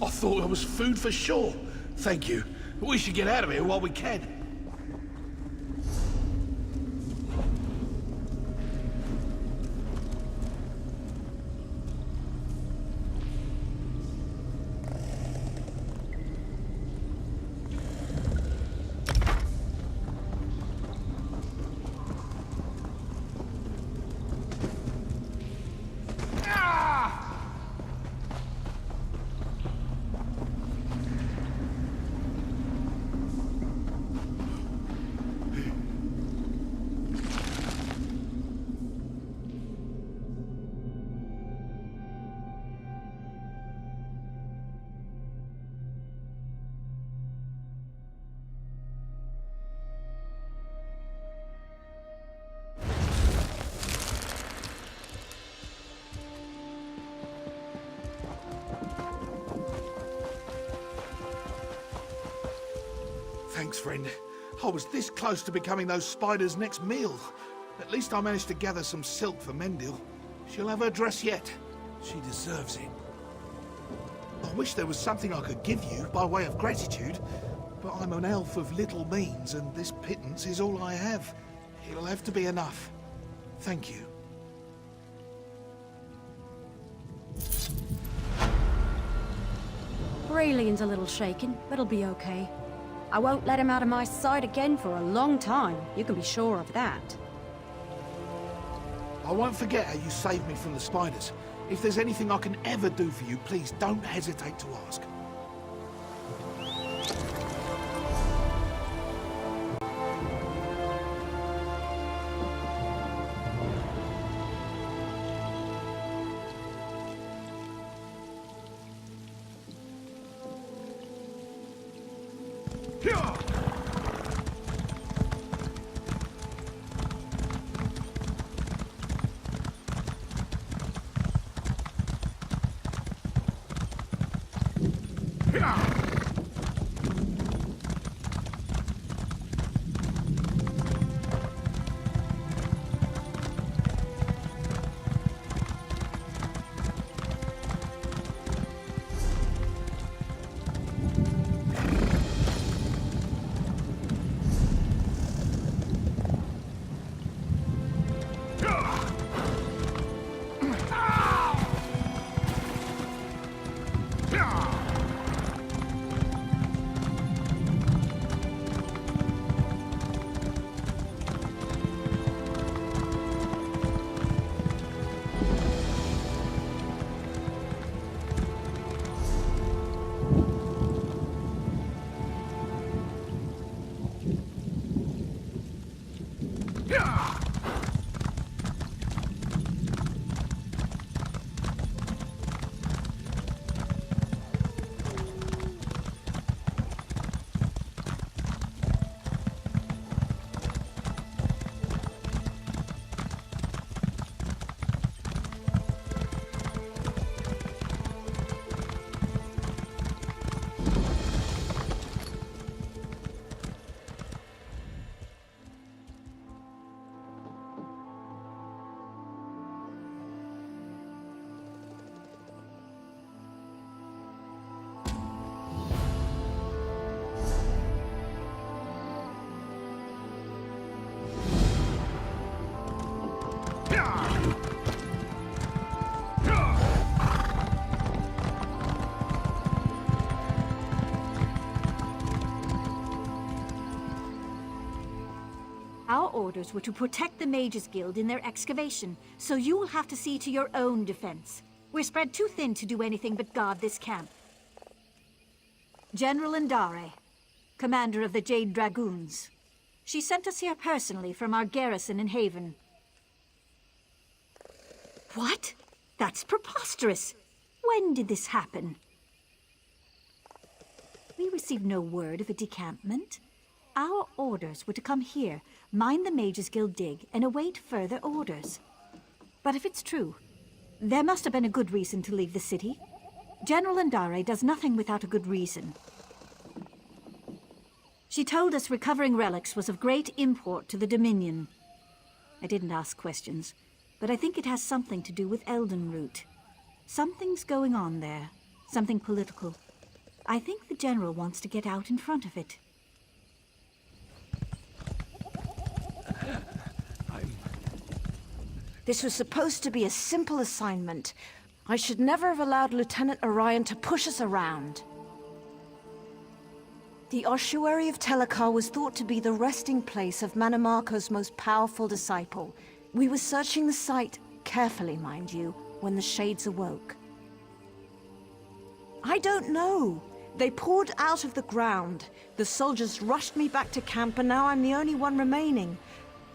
I thought I was food for sure. Thank you. We should get out of here while we can. Thanks, friend. I was this close to becoming those spiders' next meal. At least I managed to gather some silk for Mendil. She'll have her dress yet. She deserves it. I wish there was something I could give you by way of gratitude, but I'm an elf of little means, and this pittance is all I have. It'll have to be enough. Thank you. Aurelian's a little shaken, but he'll be okay. I won't let him out of my sight again for a long time. You can be sure of that. I won't forget how you saved me from the spiders. If there's anything I can ever do for you, please don't hesitate to ask. Our orders were to protect the Mages Guild in their excavation, so you will have to see to your own defense. We're spread too thin to do anything but guard this camp. General Indare, commander of the Jade Dragoons. She sent us here personally from our garrison in Haven. What? That's preposterous! When did this happen? We received no word of a decampment. Our orders were to come here, mine the Mages Guild dig, and await further orders. But if it's true, there must have been a good reason to leave the city. General Indare does nothing without a good reason. She told us recovering relics was of great import to the Dominion. I didn't ask questions, but I think it has something to do with Elden Root. Something's going on there. Something political. I think the General wants to get out in front of it. This was supposed to be a simple assignment. I should never have allowed Lieutenant Orion to push us around. The ossuary of Telekar was thought to be the resting place of Mannimarco's most powerful disciple. We were searching the site, carefully mind you, when the Shades awoke. I don't know. They poured out of the ground. The soldiers rushed me back to camp, and now I'm the only one remaining.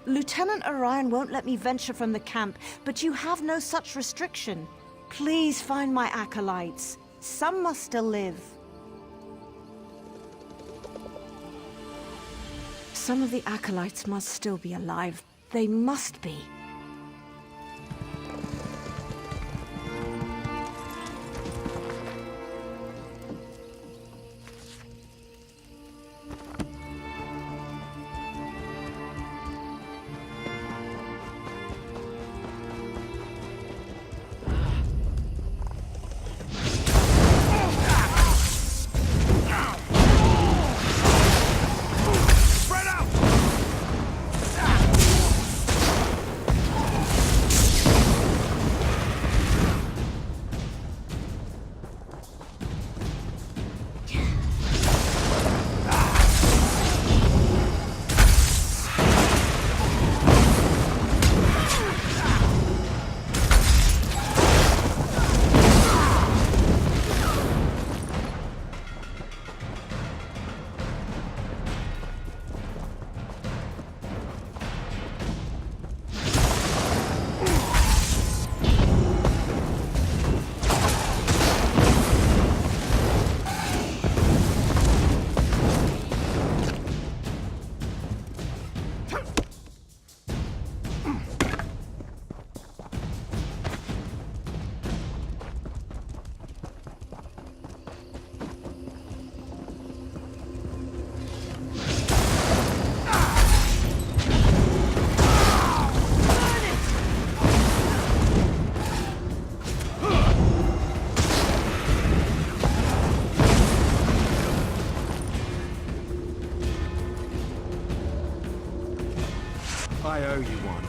Lieutenant Orion won't let me venture from the camp, but you have no such restriction. Please find my acolytes. Some must still live. Some of the acolytes must still be alive. They must be. I owe you one.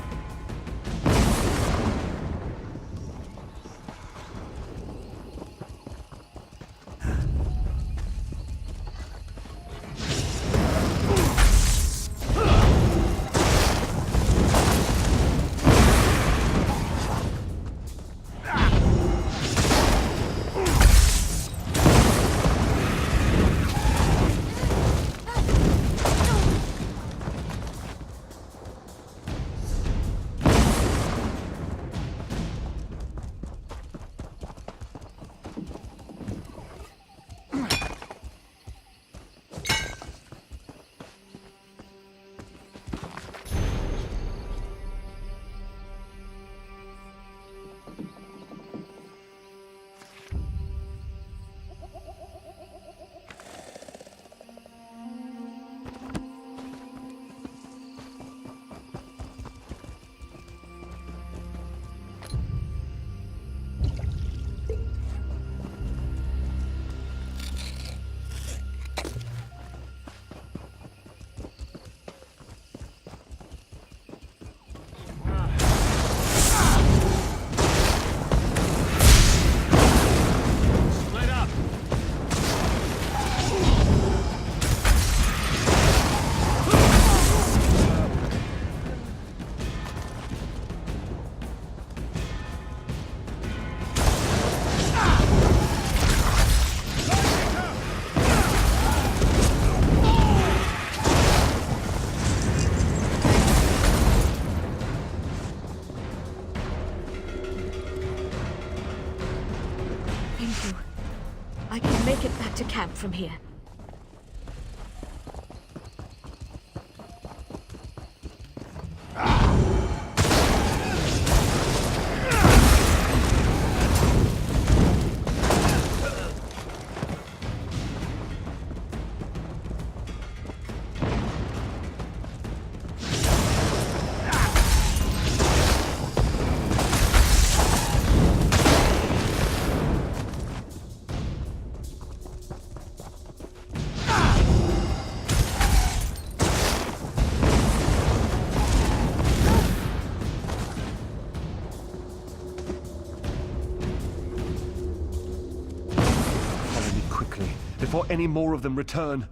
I can make it back to camp from here. before any more of them return.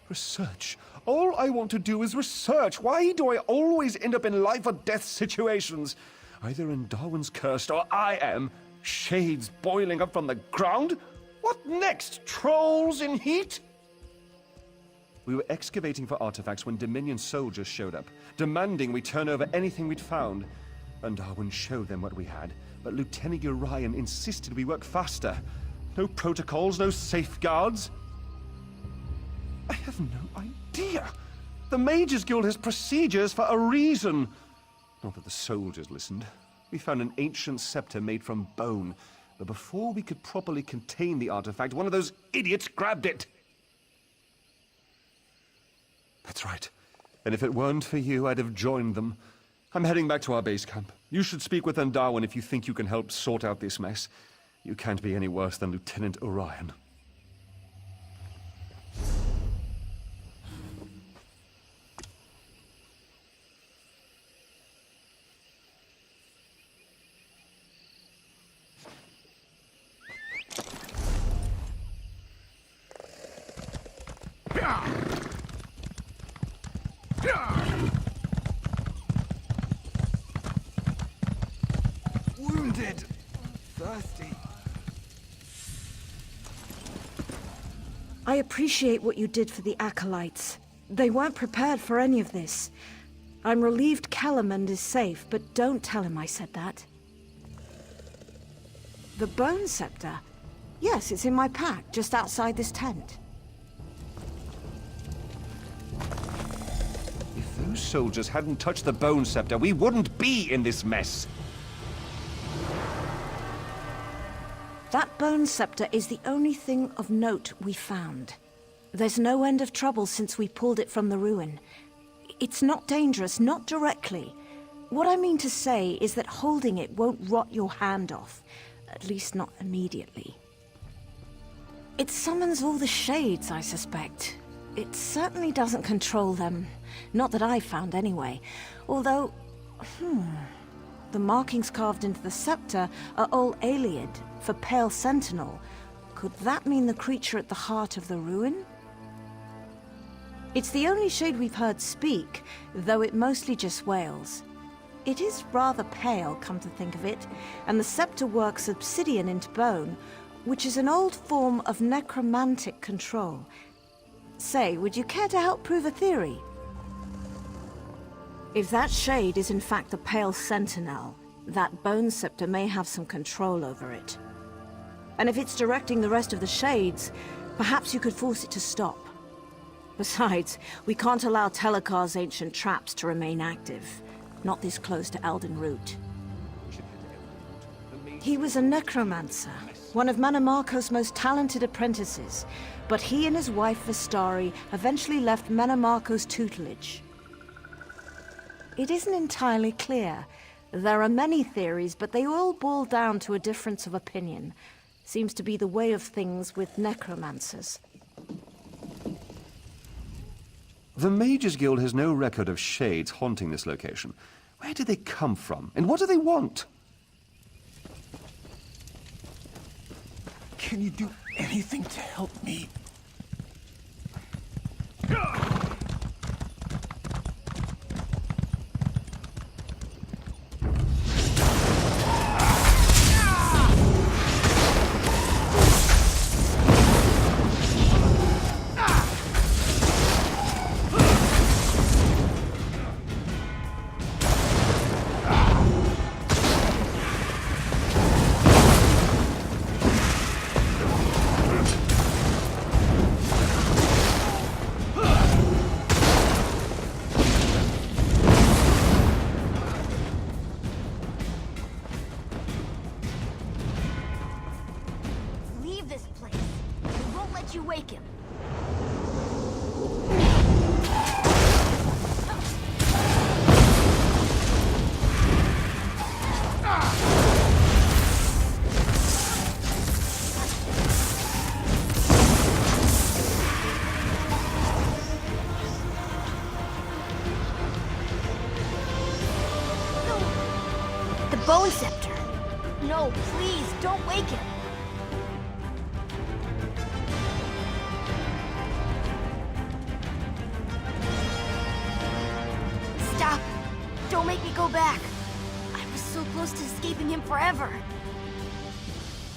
Research. All I want to do is research. Why do I always end up in life or death situations? Either in Darwin's Cursed or I am. Shades boiling up from the ground? What next? Trolls in heat? We were excavating for artifacts when Dominion soldiers showed up, demanding we turn over anything we'd found. And Darwin showed them what we had, but Lieutenant Orion insisted we work faster. No protocols, no safeguards. I have no idea. The Mages Guild has procedures for a reason. Not that the soldiers listened. We found an ancient scepter made from bone, but before we could properly contain the artifact, one of those idiots grabbed it. That's right. And if it weren't for you, I'd have joined them. I'm heading back to our base camp. You should speak with Darwin if you think you can help sort out this mess. You can't be any worse than Lieutenant Orion. Wounded. Thirsty. I appreciate what you did for the Acolytes. They weren't prepared for any of this. I'm relieved Kellerman is safe, but don't tell him I said that. The Bone Scepter? Yes, it's in my pack, just outside this tent. If those soldiers hadn't touched the Bone Scepter, we wouldn't be in this mess. That Bone Scepter is the only thing of note we found. There's no end of trouble since we pulled it from the ruin. It's not dangerous, not directly. What I mean to say is that holding it won't rot your hand off. At least not immediately. It summons all the shades, I suspect. It certainly doesn't control them. Not that I found anyway. Although, the markings carved into the scepter are all Ayleid, for Pale Sentinel. Could that mean the creature at the heart of the ruin? It's the only shade we've heard speak, though it mostly just wails. It is rather pale, come to think of it, and the scepter works obsidian into bone, which is an old form of necromantic control. Say, would you care to help prove a theory? If that shade is in fact the Pale Sentinel, that Bone Scepter may have some control over it. And if it's directing the rest of the shades, perhaps you could force it to stop. Besides, we can't allow Telekar's ancient traps to remain active. Not this close to Elden Root. He was a necromancer, one of Menamarco's most talented apprentices, but he and his wife Vistari eventually left Menamarco's tutelage. It isn't entirely clear. There are many theories, but they all boil down to a difference of opinion. Seems to be the way of things with necromancers. The Mages Guild has no record of shades haunting this location. Where do they come from, and what do they want? Can you do anything to help me? Leave this place. We won't let you wake him. take him. Stop! Don't make me go back. I was so close to escaping him forever.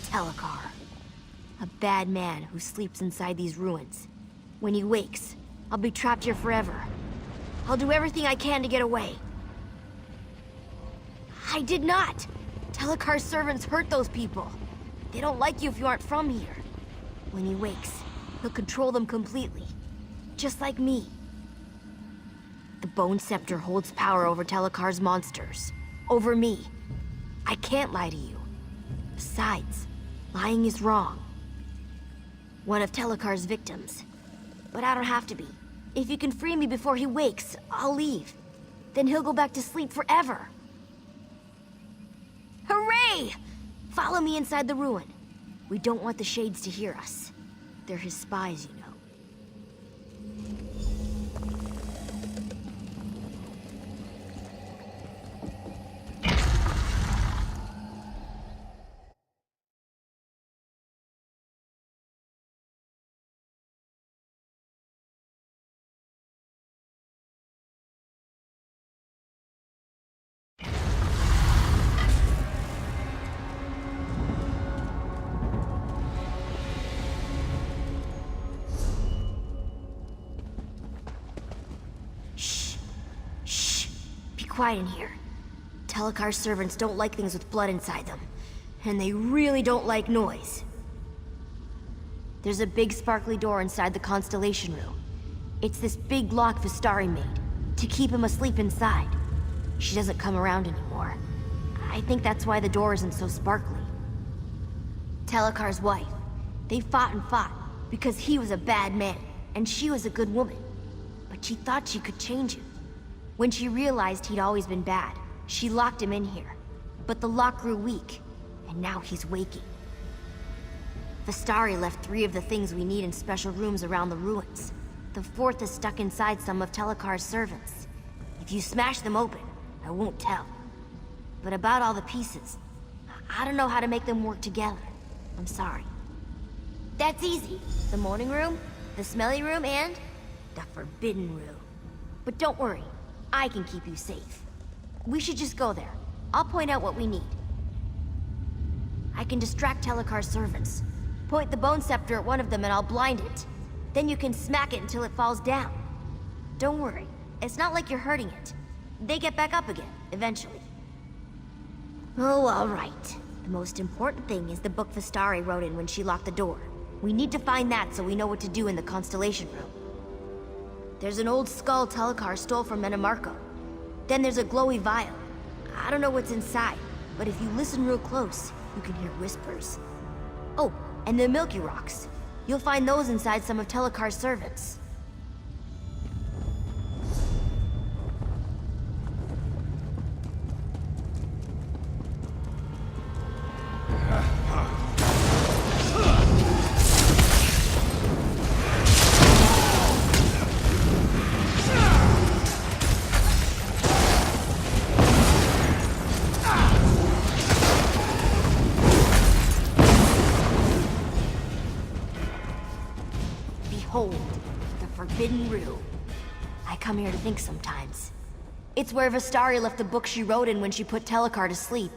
Telekar. A bad man who sleeps inside these ruins. When he wakes, I'll be trapped here forever. I'll do everything I can to get away. I did not! Telekar's servants hurt those people. They don't like you if you aren't from here. When he wakes, he'll control them completely. Just like me. The Bone Scepter holds power over Telekar's monsters. Over me. I can't lie to you. Besides, lying is wrong. One of Telekar's victims. But I don't have to be. If you can free me before he wakes, I'll leave. Then he'll go back to sleep forever. Hooray! Follow me inside the ruin. We don't want the Shades to hear us. They're his spies, you know. Quiet in here. Telekar's servants don't like things with blood inside them. And they really don't like noise. There's a big sparkly door inside the Constellation Room. It's this big lock Vistari made, to keep him asleep inside. She doesn't come around anymore. I think that's why the door isn't so sparkly. Telekar's wife. They fought, because he was a bad man, and she was a good woman. But she thought she could change him. When she realized he'd always been bad, she locked him in here. But the lock grew weak, and now he's waking. Vistari left 3 of the things we need in special rooms around the ruins. The 4th is stuck inside some of Telekar's servants. If you smash them open, I won't tell. But about all the pieces, I don't know how to make them work together. I'm sorry. That's easy. The morning room, the smelly room, and the forbidden room. But don't worry. I can keep you safe. We should just go there. I'll point out what we need. I can distract Telekar's servants. Point the Bone Scepter at one of them and I'll blind it. Then you can smack it until it falls down. Don't worry. It's not like you're hurting it. They get back up again, eventually. Oh, all right. The most important thing is the book Vistari wrote in when she locked the door. We need to find that so we know what to do in the Constellation Room. There's an old skull Telekar stole from Menamarco. Then there's a glowy vial. I don't know what's inside, but if you listen real close, you can hear whispers. Oh, and the Milky Rocks. You'll find those inside some of Telekar's servants. Behold, the Forbidden Room. I come here to think sometimes. It's where Vistari left the book she wrote in when she put Telekar to sleep.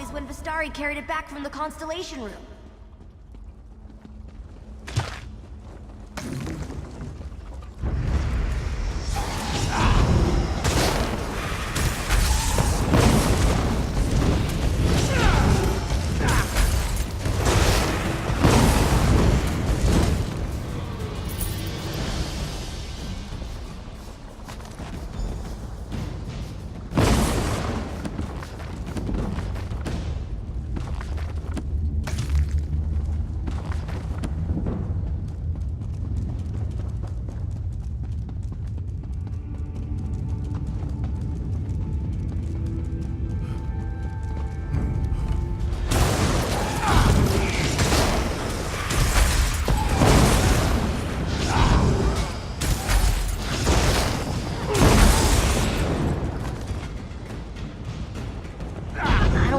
sideways when Vistari carried it back from the Constellation Room.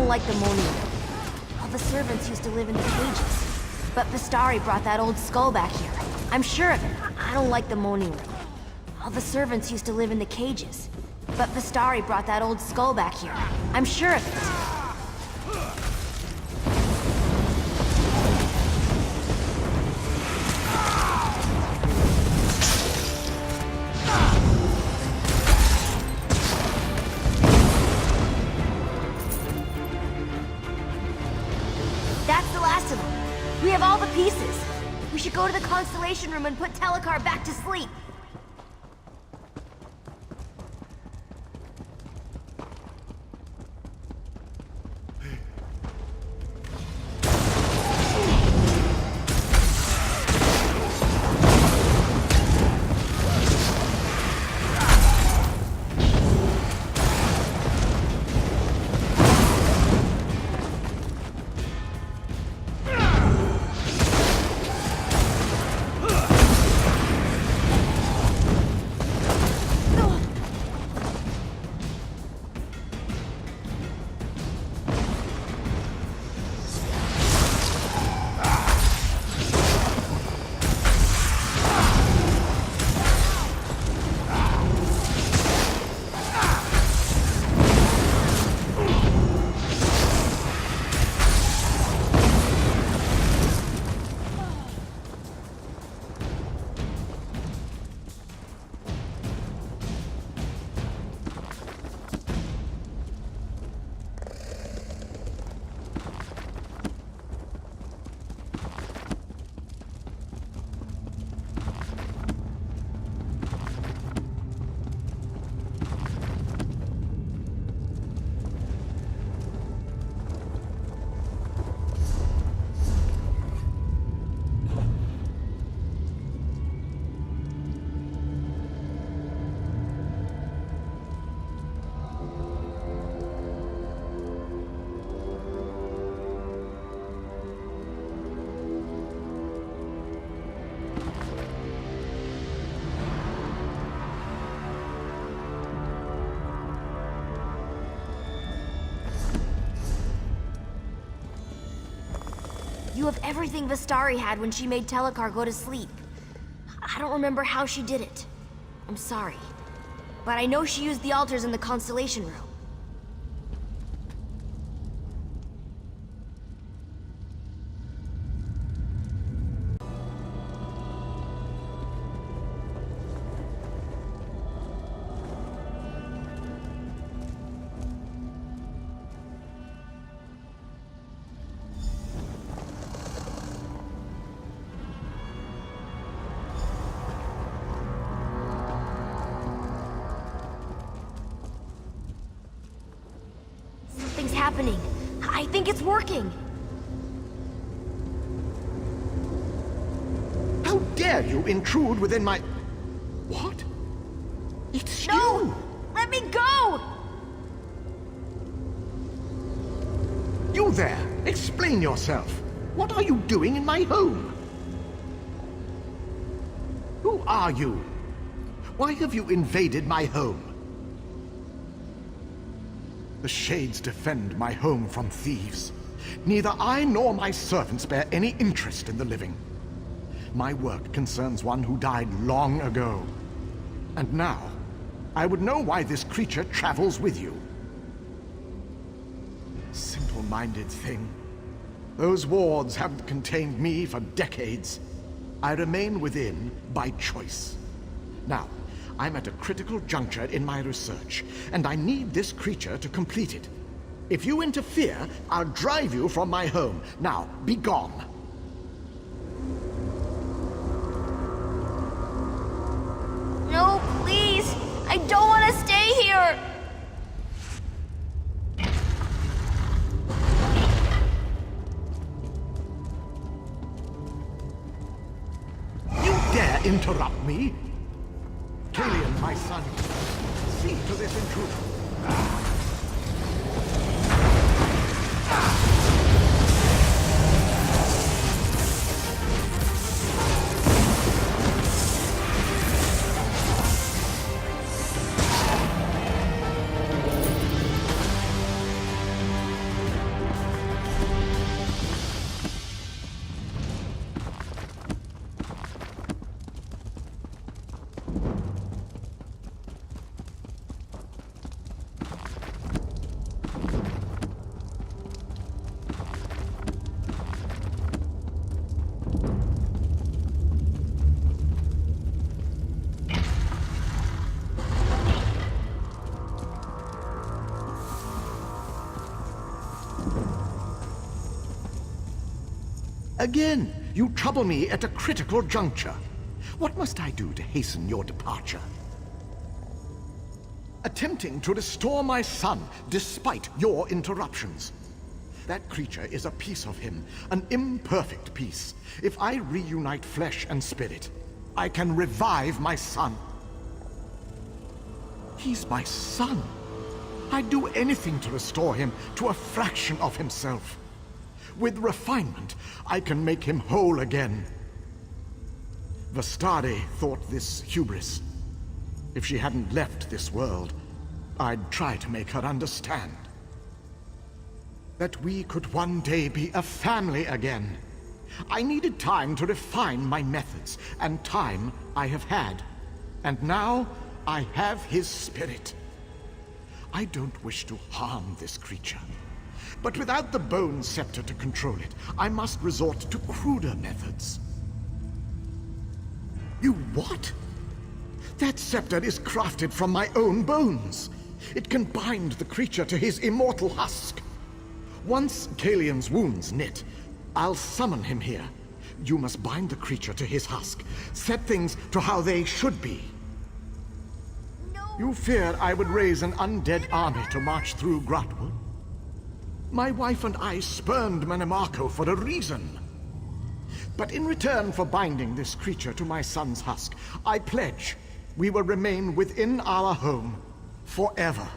Like the Moaning Room. All the servants used to live in the cages. But Vistari brought that old skull back here. I'm sure of it. I don't like the Moaning Room. All the servants used to live in the cages. But Vistari brought that old skull back here. I'm sure of it. We have all the pieces. We should go to the Constellation Room and put Telekar back to sleep. You have everything Vistari had when she made Telekar go to sleep. I don't remember how she did it. I'm sorry. But I know she used the altars in the Constellation Room. Something's happening. I think it's working. How dare you intrude within my... What? It's No! you! Let me go! You there! Explain yourself! What are you doing in my home? Who are you? Why have you invaded my home? The Shades defend my home from thieves. Neither I nor my servants bear any interest in the living. My work concerns one who died long ago. And now, I would know why this creature travels with you. Simple absent-minded thing. Those wards haven't contained me for decades. I remain within by choice. Now, I'm at a critical juncture in my research, and I need this creature to complete it. If you interfere, I'll drive you from my home. Now, be gone. No, please! I don't want to stay here! You dare interrupt me? Kalian, my son, see to this intruder. Again, you trouble me at a critical juncture. What must I do to hasten your departure? Attempting to restore my son, despite your interruptions. That creature is a piece of him, an imperfect piece. If I reunite flesh and spirit, I can revive my son. He's my son. I'd do anything to restore him to a fraction of himself. With refinement, I can make him whole again. Vastari thought this hubris. If she hadn't left this world, I'd try to make her understand. That we could one day be a family again. I needed time to refine my methods, and time I have had. And now, I have his spirit. I don't wish to harm this creature. But without the bone scepter to control it, I must resort to cruder methods. You what? That scepter is crafted from my own bones. It can bind the creature to his immortal husk. Once Kalian's wounds knit, I'll summon him here. You must bind the creature to his husk, set things to how they should be. No! You fear I would raise an undead army to march through Grotwood? My wife and I spurned Manimarco for a reason. But in return for binding this creature to my son's husk, I pledge we will remain within our home forever.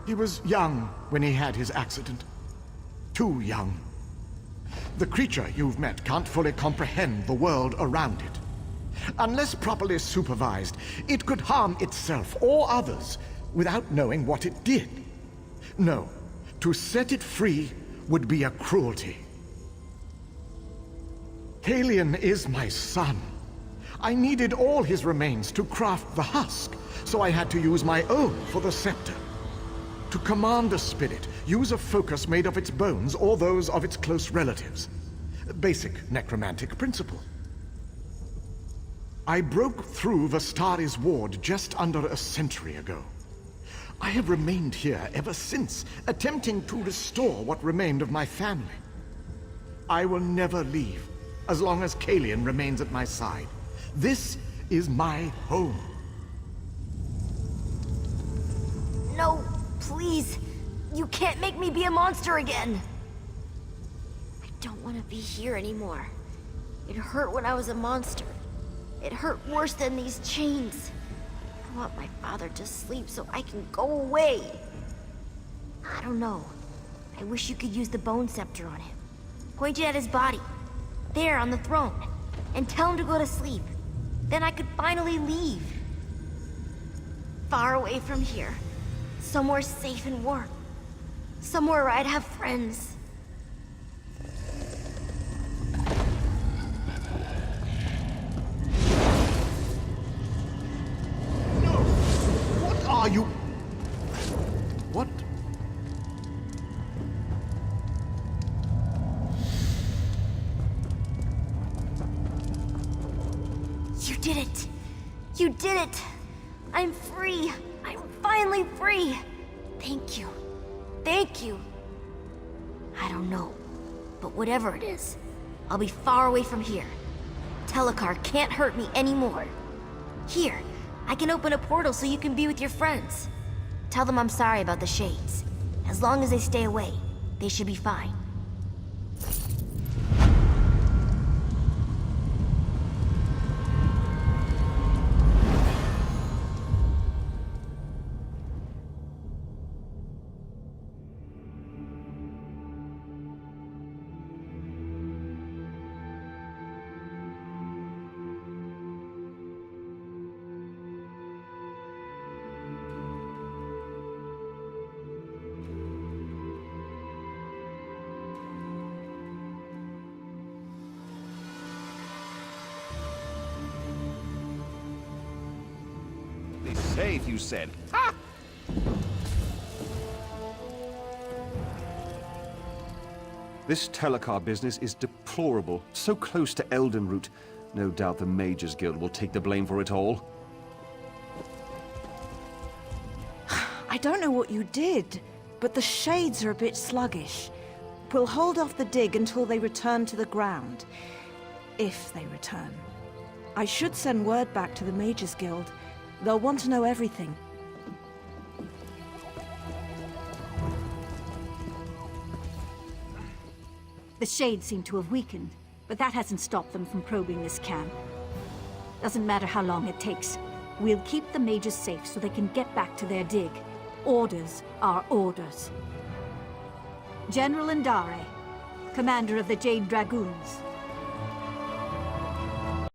He was young when he had his accident. Too young. The creature you've met can't fully comprehend the world around it. Unless properly supervised, it could harm itself or others without knowing what it did. No, to set it free would be a cruelty. Kalian is my son. I needed all his remains to craft the husk, so I had to use my own for the scepter. To command a spirit, use a focus made of its bones or those of its close relatives. Basic necromantic principle. I broke through Vastari's ward just under a century ago. I have remained here ever since, attempting to restore what remained of my family. I will never leave, as long as Kalian remains at my side. This is my home. No, please! You can't make me be a monster again! I don't want to be here anymore. It hurt when I was a monster. It hurt worse than these chains. I want my father to sleep so I can go away. I don't know. I wish you could use the bone scepter on him. Point it at his body. There, on the throne. And tell him to go to sleep. Then I could finally leave. Far away from here. Somewhere safe and warm. Somewhere where I'd have friends. No! What are you? What did it! You did it! I'm free! I'm finally free! Thank you. Thank you. I don't know, but whatever it is, I'll be far away from here. Telekar can't hurt me anymore. Here, I can open a portal so you can be with your friends. Tell them I'm sorry about the Shades. As long as they stay away, they should be fine. Safe, you said. Ha! This Telekar business is deplorable. So close to Eldenroot. No doubt the Mages Guild will take the blame for it all. I don't know what you did, but the Shades are a bit sluggish. We'll hold off the dig until they return to the ground. If they return. I should send word back to the Mages Guild. They'll want to know everything. The Shades seem to have weakened, but that hasn't stopped them from probing this camp. Doesn't matter how long it takes. We'll keep the mages safe so they can get back to their dig. Orders are orders. General Indare, commander of the Jade Dragoons.